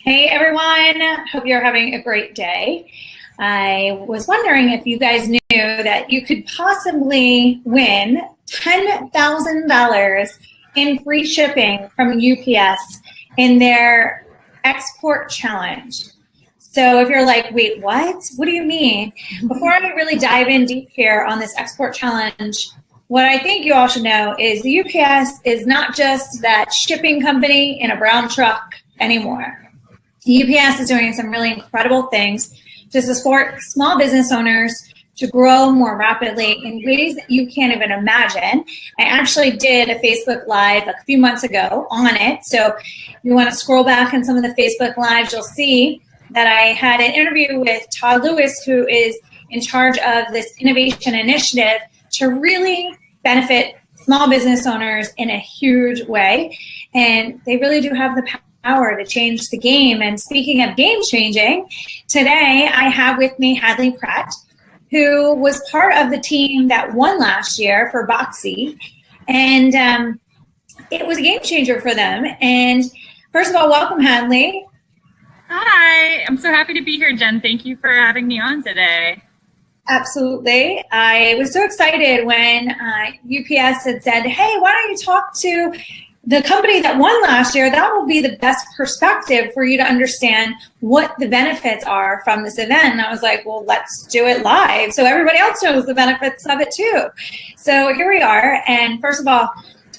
Hey everyone, hope you're having a great day. I was wondering if you guys knew that you could possibly win $10,000 in free shipping from UPS in their export challenge. So if you're like, wait, what? What do you mean? Before I really dive in deep here on this export challenge, what I think you all should know is the UPS is not just that shipping company in a brown truck anymore. UPS is doing some really incredible things to support small business owners to grow more rapidly in ways that you can't even imagine. I actually did a Facebook Live a few months ago on it. So if you want to scroll back in some of the Facebook Lives, you'll see that I had an interview with Todd Lewis, who is in charge of this innovation initiative to really benefit small business owners in a huge way. And they really do have the power to change the game. And speaking of game changing, today I have with me Hadley Pratt, who was part of the team that won last year for BoXZY. And it was a game changer for them. And first of all, welcome, Hadley. Hi, I'm so happy to be here, Jen. Thank you for having me on today. Absolutely. I was so excited when UPS had said, hey, why don't you talk to the company that won last year? That will be the best perspective for you to understand what the benefits are from this event. And I was like, well, let's do it live so everybody else knows the benefits of it too. So here we are. And first of all,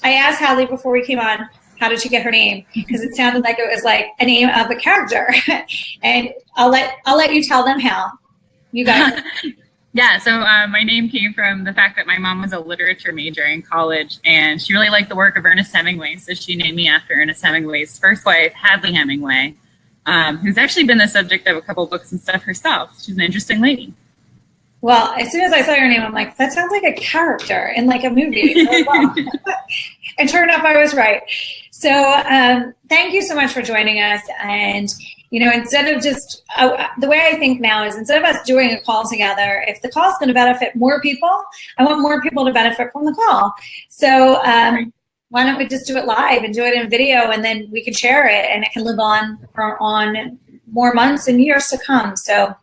I asked Hadley before we came on, how did she get her name? Because it sounded like it was like a name of a character. And I'll let you tell them how. You got it. Yeah, so my name came from the fact that my mom was a literature major in college, and she really liked the work of Ernest Hemingway, so she named me after Ernest Hemingway's first wife, Hadley Hemingway, who's actually been the subject of a couple books and stuff herself. She's an interesting lady. Well, as soon as I saw your name, I'm like, that sounds like a character in like a movie. So, well. And sure enough, I was right. So thank you so much for joining us. And you know, instead of just, the way I think now is instead of us doing a call together, if the call is going to benefit more people, I want more people to benefit from the call. So why don't we just do it live and do it in video, and then we can share it and it can live on for more months and years to come. So,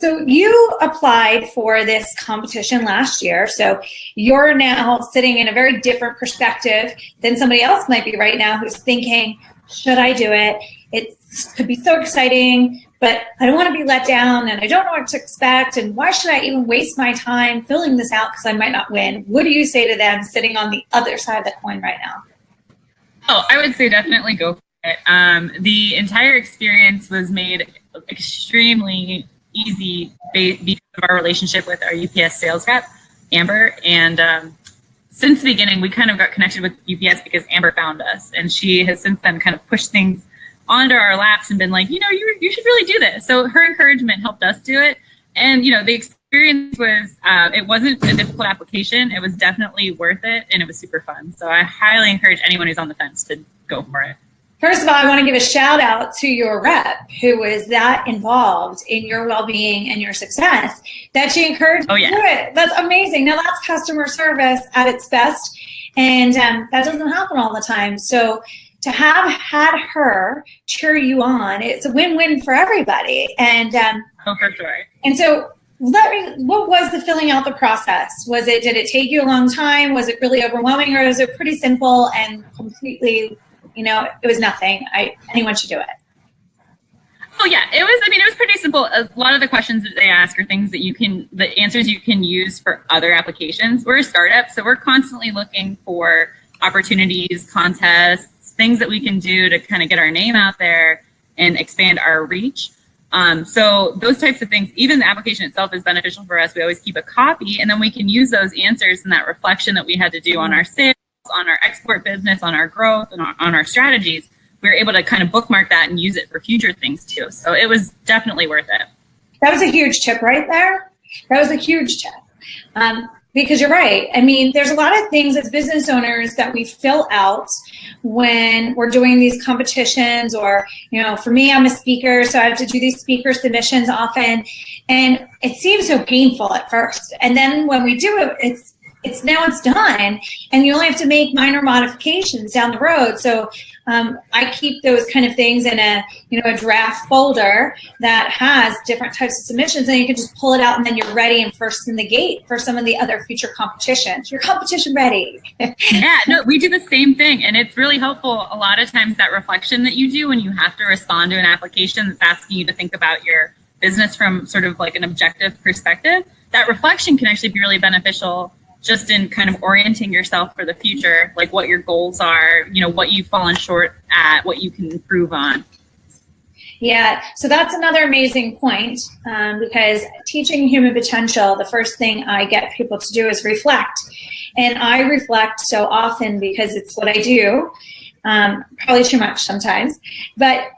so you applied for this competition last year. So you're now sitting in a very different perspective than somebody else might be right now who's thinking, should I do it? It could be so exciting, but I don't want to be let down and I don't know what to expect. And why should I even waste my time filling this out because I might not win? What do you say to them sitting on the other side of the coin right now? Oh, I would say definitely go for it. The entire experience was made extremely easy because of our relationship with our UPS sales rep, Amber. And since the beginning, we kind of got connected with UPS because Amber found us. And she has since then kind of pushed things onto our laps and been like, you know, you should really do this. So her encouragement helped us do it. And, you know, the experience was, it wasn't a difficult application. It was definitely worth it. And it was super fun. So I highly encourage anyone who's on the fence to go for it. First of all, I want to give a shout out to your rep who was that involved in your well-being and your success that she encouraged you to do it. That's amazing. Now that's customer service at its best. And that doesn't happen all the time. So to have had her cheer you on, it's a win-win for everybody. And oh, for sure. And so what was the filling out the process? Did it take you a long time? Was it really overwhelming, or was it pretty simple and completely, you know, it was nothing? Anyone should do it. Oh yeah, it was pretty simple. A lot of the questions that they ask are things that the answers you can use for other applications. We're a startup, so we're constantly looking for opportunities, contests, things that we can do to kind of get our name out there and expand our reach. So those types of things, even the application itself is beneficial for us. We always keep a copy, and then we can use those answers and that reflection that we had to do on our sales, on our export business, on our growth, and on our strategies. We were able to kind of bookmark that and use it for future things too. So it was definitely worth it. That was a huge tip right there. That was a huge tip. Because you're right. I mean, there's a lot of things as business owners that we fill out when we're doing these competitions, or, you know, for me, I'm a speaker, so I have to do these speaker submissions often. And it seems so painful at first. And then when we do it, it's done, and you only have to make minor modifications down the road. So I keep those kind of things in a draft folder that has different types of submissions, and you can just pull it out and then you're ready and first in the gate for some of the other future competitions. You're competition ready. Yeah, no, we do the same thing, and it's really helpful. A lot of times that reflection that you do when you have to respond to an application that's asking you to think about your business from sort of like an objective perspective, that reflection can actually be really beneficial just in kind of orienting yourself for the future, like what your goals are, what you've fallen short at, what you can improve on. Yeah, so that's another amazing point, because teaching human potential, the first thing I get people to do is reflect. And I reflect so often because it's what I do, probably too much sometimes, but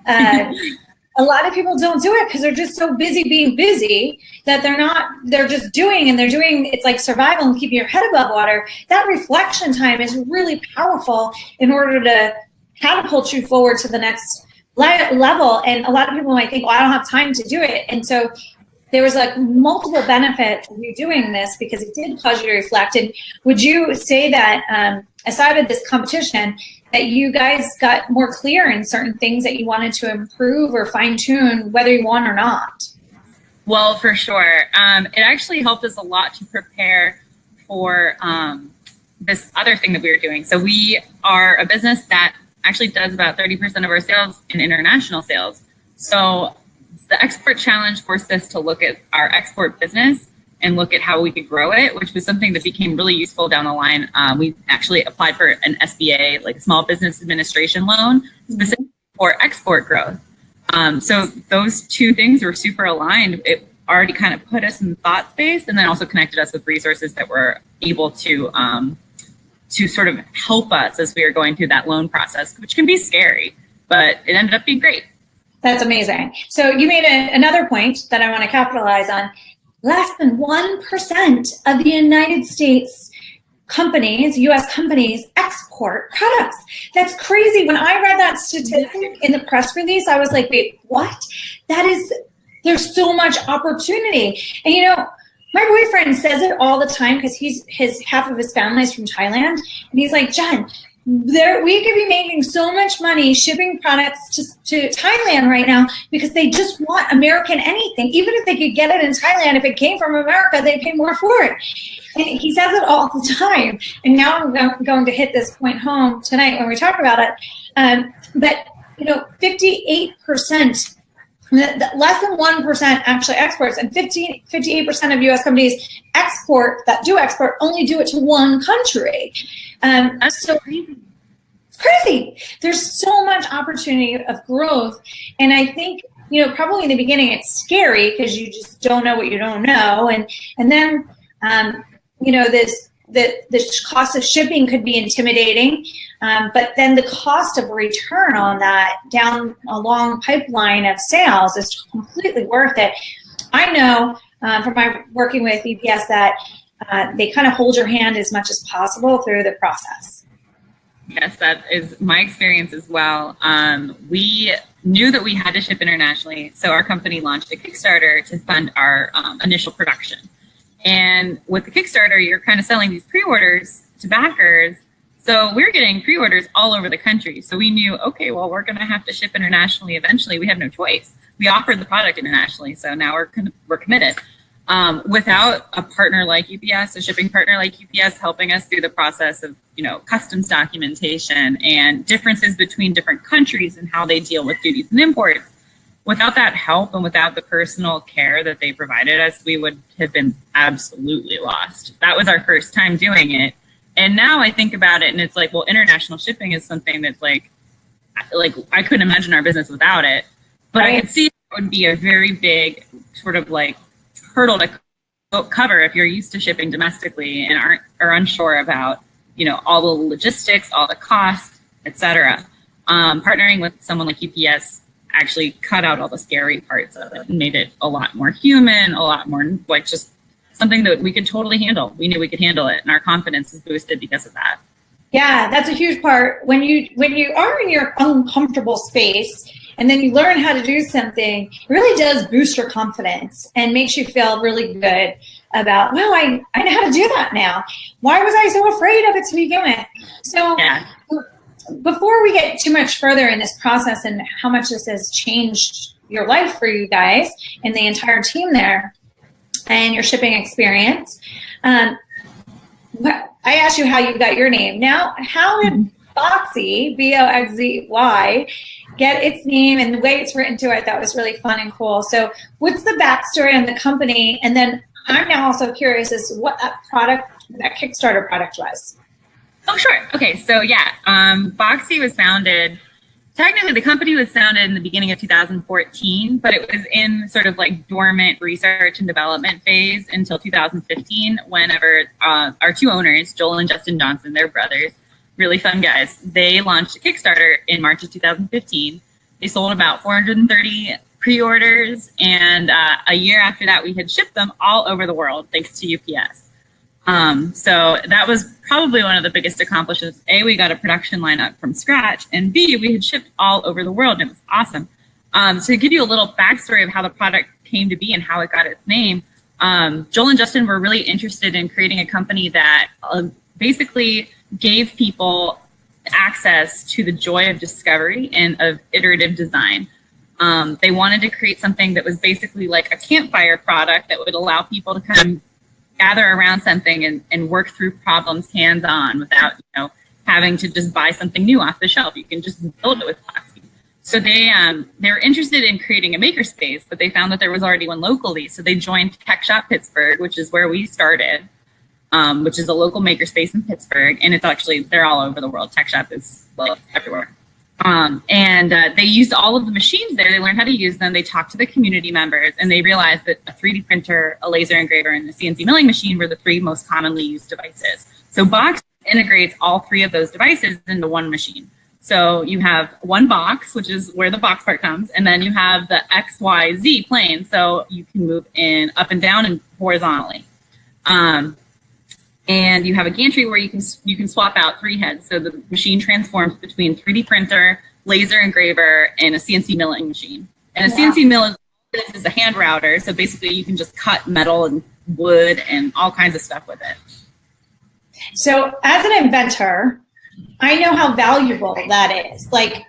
a lot of people don't do it because they're just so busy being busy that they're just doing, it's like survival and keeping your head above water. That reflection time is really powerful in order to catapult you forward to the next level. And a lot of people might think, well, I don't have time to do it. And so there was like multiple benefits of you doing this because it did cause you to reflect. And would you say that aside of this competition, that you guys got more clear in certain things that you wanted to improve or fine tune, whether you won or not? Well, for sure. It actually helped us a lot to prepare for this other thing that we were doing. So we are a business that actually does about 30% of our sales in international sales. So the export challenge forced us to look at our export business and look at how we could grow it, which was something that became really useful down the line. We actually applied for an SBA, like Small Business Administration loan, specifically for export growth. So those two things were super aligned. It already kind of put us in the thought space and then also connected us with resources that were able to sort of help us as we were going through that loan process, which can be scary, but it ended up being great. That's amazing. So you made another point that I want to capitalize on. Less than 1% of the United States companies, U.S. companies, export products. That's crazy. When I read that statistic in the press release, I was like, wait, what? There's so much opportunity. And my boyfriend says it all the time because half of his family is from Thailand. And he's like, Jen, we could be making so much money shipping products to Thailand right now because they just want American anything. Even if they could get it in Thailand, if it came from America, they'd pay more for it. And he says it all the time. And now I'm going to hit this point home tonight when we talk about it. But 58%, less than 1% actually exports, and 58% of U.S. companies that do export only do it to one country. That's so crazy. It's crazy. There's so much opportunity of growth. And I think, probably in the beginning it's scary because you just don't know what you don't know. And then, the cost of shipping could be intimidating. But then the cost of return on that down a long pipeline of sales is completely worth it. I know from my working with UPS that they kind of hold your hand as much as possible through the process. Yes, that is my experience as well. We knew that we had to ship internationally, so our company launched a Kickstarter to fund our initial production. And with the Kickstarter, you're kind of selling these pre-orders to backers. So we're getting pre-orders all over the country. So we knew, okay, well, we're going to have to ship internationally eventually. We have no choice. We offered the product internationally, so now we're committed. Without a partner like UPS, a shipping partner like UPS, helping us through the process of, customs documentation and differences between different countries and how they deal with duties and imports, without that help and without the personal care that they provided us, we would have been absolutely lost. That was our first time doing it. And now I think about it and it's like, well, international shipping is something that's like I couldn't imagine our business without it. But right. I could see it would be a very big sort of like hurdle to cover if you're used to shipping domestically and are unsure about, all the logistics, all the costs, etc. Partnering with someone like UPS actually cut out all the scary parts of it and made it a lot more human, a lot more like just something that we could totally handle. We knew we could handle it, and our confidence is boosted because of that. Yeah, that's a huge part. When you are in your uncomfortable space and then you learn how to do something, it really does boost your confidence and makes you feel really good about, well, I know how to do that now. Why was I so afraid of it to begin with? So yeah. before we get too much further in this process and how much this has changed your life for you guys and the entire team there and your shipping experience, I asked you how you got your name. Now, how did BoXZY, BoXZY, get its name, and the way it's written to it, that was really fun and cool. So what's the backstory on the company? And then I'm now also curious as to what that product, that Kickstarter product was. Oh, sure. Okay, so yeah, BoXZY was founded, technically the company was founded in the beginning of 2014, but it was in sort of like dormant research and development phase until 2015, whenever our two owners, Joel and Justin Johnson, they're brothers, really fun guys, they launched a Kickstarter in March of 2015. They sold about 430 pre-orders, and a year after that, we had shipped them all over the world, thanks to UPS. So that was probably one of the biggest accomplishments. A, we got a production lineup from scratch, and B, we had shipped all over the world, and it was awesome. So to give you a little backstory of how the product came to be and how it got its name, Joel and Justin were really interested in creating a company that basically gave people access to the joy of discovery and of iterative design. They wanted to create something that was basically like a campfire product that would allow people to kind of gather around something and work through problems hands-on without, having to just buy something new off the shelf. You can just build it with BoXZY. So they were interested in creating a makerspace, but they found that there was already one locally. So they joined Tech Shop Pittsburgh, which is where we started, which is a local makerspace in Pittsburgh. And it's actually, they're all over the world. Tech Shop is everywhere. They used all of the machines there. They learned how to use them. They talked to the community members, and they realized that a 3D printer, a laser engraver, and a CNC milling machine were the three most commonly used devices. So BoXZY integrates all three of those devices into one machine. So you have one box, which is where the box part comes, and then you have the XYZ plane, so you can move in up and down and horizontally. And you have a gantry where you can swap out three heads. So the machine transforms between 3D printer, laser engraver, and a CNC milling machine. And a CNC mill is a hand router. So basically you can just cut metal and wood and all kinds of stuff with it. So as an inventor, I know how valuable that is. Like,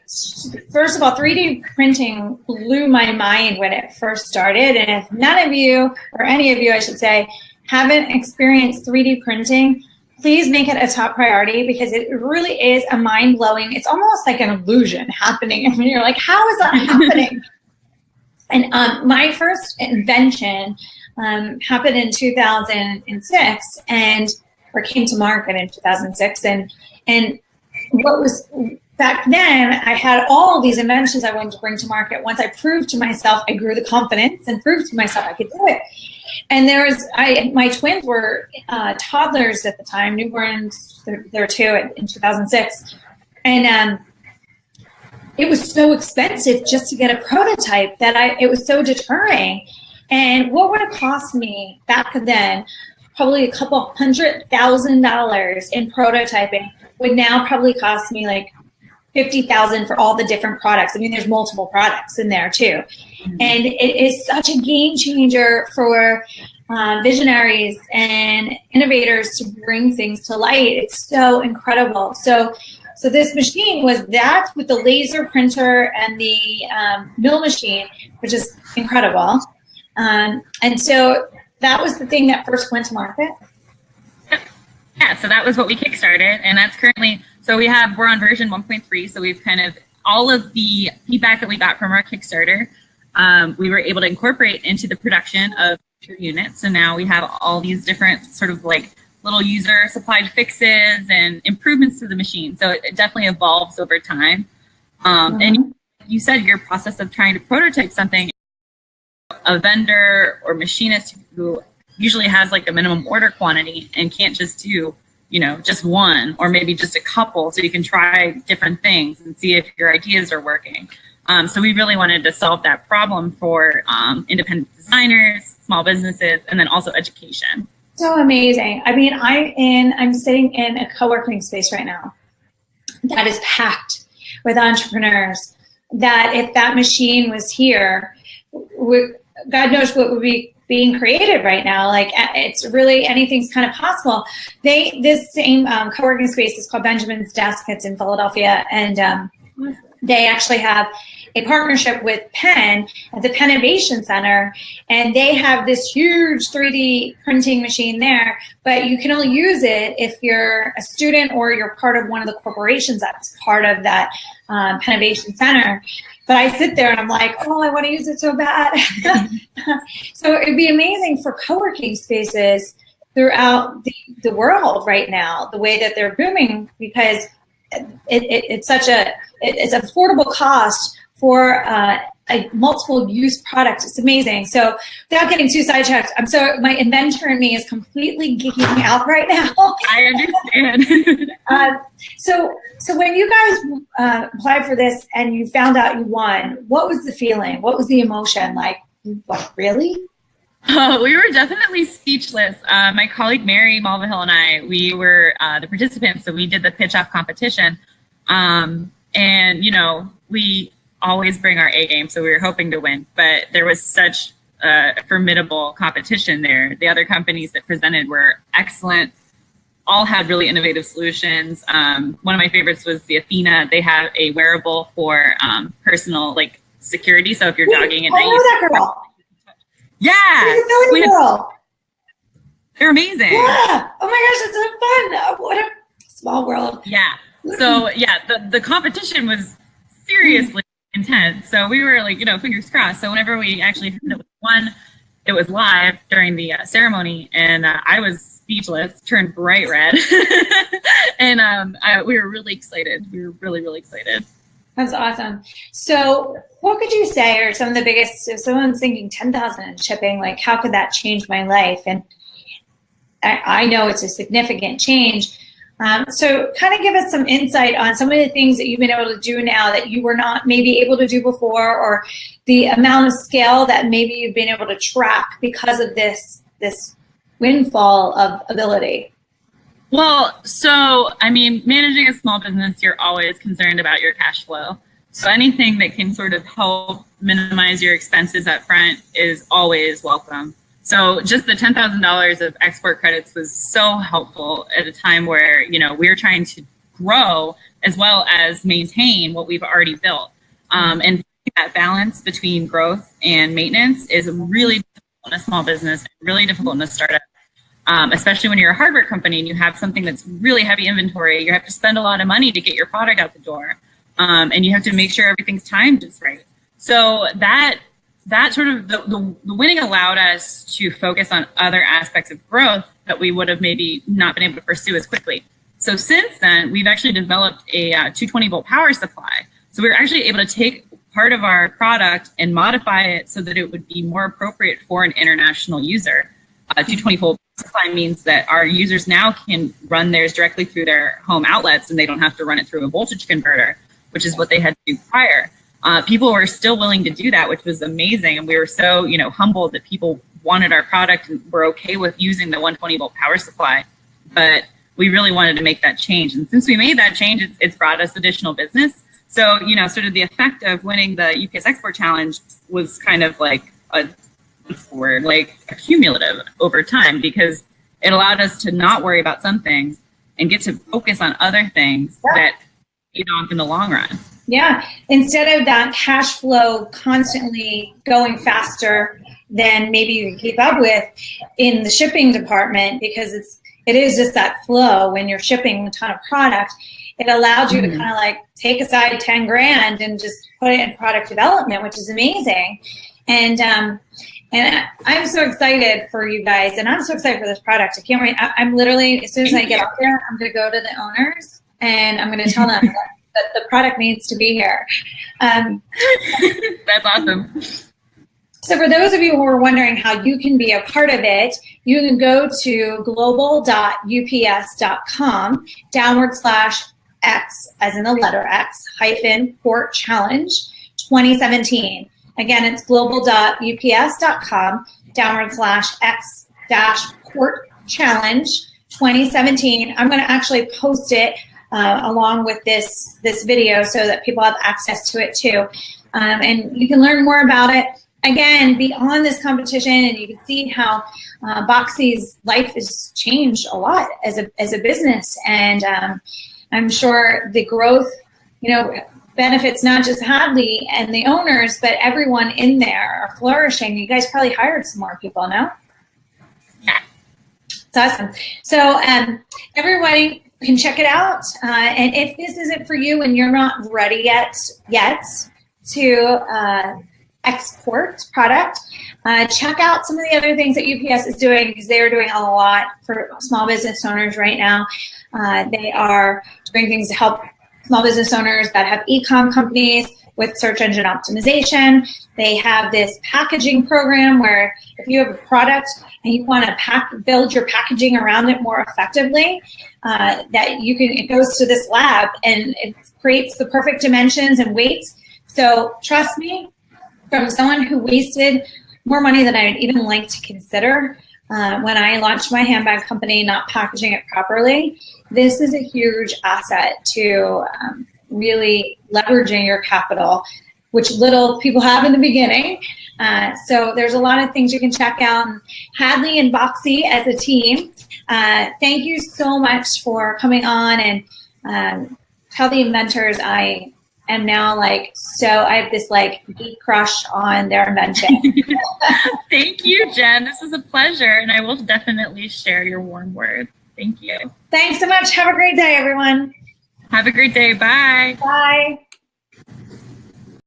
first of all, 3D printing blew my mind when it first started. And if none of you, or any of you, I should say, haven't experienced 3D printing, please make it a top priority, because it really is a mind-blowing, it's almost like an illusion happening. I mean, you're like, how is that happening? And my first invention happened in 2006, or came to market in 2006. And what was, back then, I had all these inventions I wanted to bring to market. Once I proved to myself, I grew the confidence and proved to myself I could do it. And my twins were toddlers at the time, newborns, they were two in 2006. And it was so expensive just to get a prototype that it was so deterring. And what would have cost me back then, probably a couple $100,000 in prototyping, would now probably cost me like $50,000 for all the different products. I mean, there's multiple products in there too. And it is such a game changer for visionaries and innovators to bring things to light. It's so incredible. So this machine was that with the laser printer and the mill machine, which is incredible. And so that was the thing that first went to market. Yeah, so that was what we kickstarted, and that's currently, so we're on version 1.3, so we've kind of, all of the feedback that we got from our Kickstarter, we were able to incorporate into the production of future units. So now we have all these different sort of like little user supplied fixes and improvements to the machine. So it definitely evolves over time. And you said your process of trying to prototype something, a vendor or machinist who usually has like a minimum order quantity and can't just do, just one or maybe just a couple, so you can try different things and see if your ideas are working. So we really wanted to solve that problem for independent designers, small businesses, and then also education. So amazing. I mean, I'm sitting in a co-working space right now that is packed with entrepreneurs, that if that machine was here, God knows what would be being creative right now. Like it's really anything's kind of possible. This same co-working space is called Benjamin's Desk. It's in Philadelphia, and they actually have a partnership with Penn at the Penn Innovation Center, and they have this huge 3D printing machine there, but you can only use it if you're a student or you're part of one of the corporations that's part of that Penn Innovation Center. But I sit there and I'm like, oh, I want to use it so bad. So it'd be amazing for co-working spaces throughout the world right now, the way that they're booming, because it's such it's affordable cost for a multiple use product. It's amazing. So without getting too sidetracked, my inventor in me is completely geeking out right now. I understand. So when you guys applied for this and you found out you won, what was the feeling? What was the emotion? Like, what, really? We were definitely speechless. My colleague Mary Malvahill and I, we were the participants, so we did the pitch-off competition. And, we always bring our A game, so we were hoping to win. But there was such a formidable competition there. The other companies that presented were excellent. All had really innovative solutions. One of my favorites was the Athena. They have a wearable for personal security. So if you're jogging at night, that girl. Yeah, girl. They're amazing. Yeah. Oh my gosh, it's so fun. What a small world. Yeah. So yeah, the competition was seriously intense. So we were fingers crossed. So whenever we actually heard it was won, it was live during the ceremony, and I was speechless, turned bright red, and we were really excited. We were really, really excited. That's awesome. So what could you say are some of the biggest, if someone's thinking 10,000 in shipping, like how could that change my life? And I know it's a significant change. So kind of give us some insight on some of the things that you've been able to do now that you were not maybe able to do before, or the amount of scale that maybe you've been able to track because of this windfall of ability. Well, so, managing a small business, you're always concerned about your cash flow. So anything that can sort of help minimize your expenses up front is always welcome. So just the $10,000 of export credits was so helpful at a time where, we're trying to grow as well as maintain what we've already built. And that balance between growth and maintenance is really difficult in a small business, really difficult in a startup. Especially when you're a hardware company and you have something that's really heavy inventory, you have to spend a lot of money to get your product out the door. And you have to make sure everything's timed just right. So that sort of the winning allowed us to focus on other aspects of growth that we would have maybe not been able to pursue as quickly. So since then, we've actually developed a 220 volt power supply. So we were actually able to take part of our product and modify it so that it would be more appropriate for an international user. 220 volt supply means that our users now can run theirs directly through their home outlets, and they don't have to run it through a voltage converter, which is what they had to do prior. People were still willing to do that, which was amazing, and we were so humbled that people wanted our product and were okay with using the 120 volt power supply. But we really wanted to make that change, and since we made that change, it's brought us additional business. So sort of the effect of winning the UPS Export Challenge was kind of like accumulative over time, because it allowed us to not worry about some things and get to focus on other things that paid off in the long run. Yeah, instead of that cash flow constantly going faster than maybe you can keep up with in the shipping department, because it is just that flow when you're shipping a ton of product. It allowed you to kind of take aside 10 grand and just put it in product development, which is amazing. And I'm so excited for you guys, and I'm so excited for this product. I can't wait. I'm literally, as soon as I get up there, I'm going to go to the owners and I'm going to tell them that the product needs to be here. That's awesome. So for those of you who are wondering how you can be a part of it, you can go to global.ups.com/X, as in the letter X, -port challenge 2017. Again, it's global.ups.com/X-port challenge 2017. I'm going to actually post it along with this video so that people have access to it too. And you can learn more about it again, beyond this competition, and you can see how BoXZY's life has changed a lot as a business, and I'm sure the growth, benefits not just Hadley and the owners, but everyone in there are flourishing. You guys probably hired some more people, no? Yeah. It's awesome. So everybody can check it out. And if this isn't for you and you're not ready yet to export product, check out some of the other things that UPS is doing, because they are doing a lot for small business owners right now. They are doing things to help small business owners that have e-com companies with search engine optimization. They have this packaging program where if you have a product and you want to build your packaging around it more effectively, it goes to this lab and it creates the perfect dimensions and weights. So trust me, from someone who wasted more money than I would even like to consider when I launched my handbag company, not packaging it properly, this is a huge asset to really leveraging your capital, which little people have in the beginning. So there's a lot of things you can check out. Hadley and BoXZY as a team, thank you so much for coming on, and tell the inventors I am now I have this deep crush on their invention. Thank you, Jen. This was a pleasure, and I will definitely share your warm words. Thank you. Thanks so much. Have a great day, everyone. Have a great day. Bye. Bye.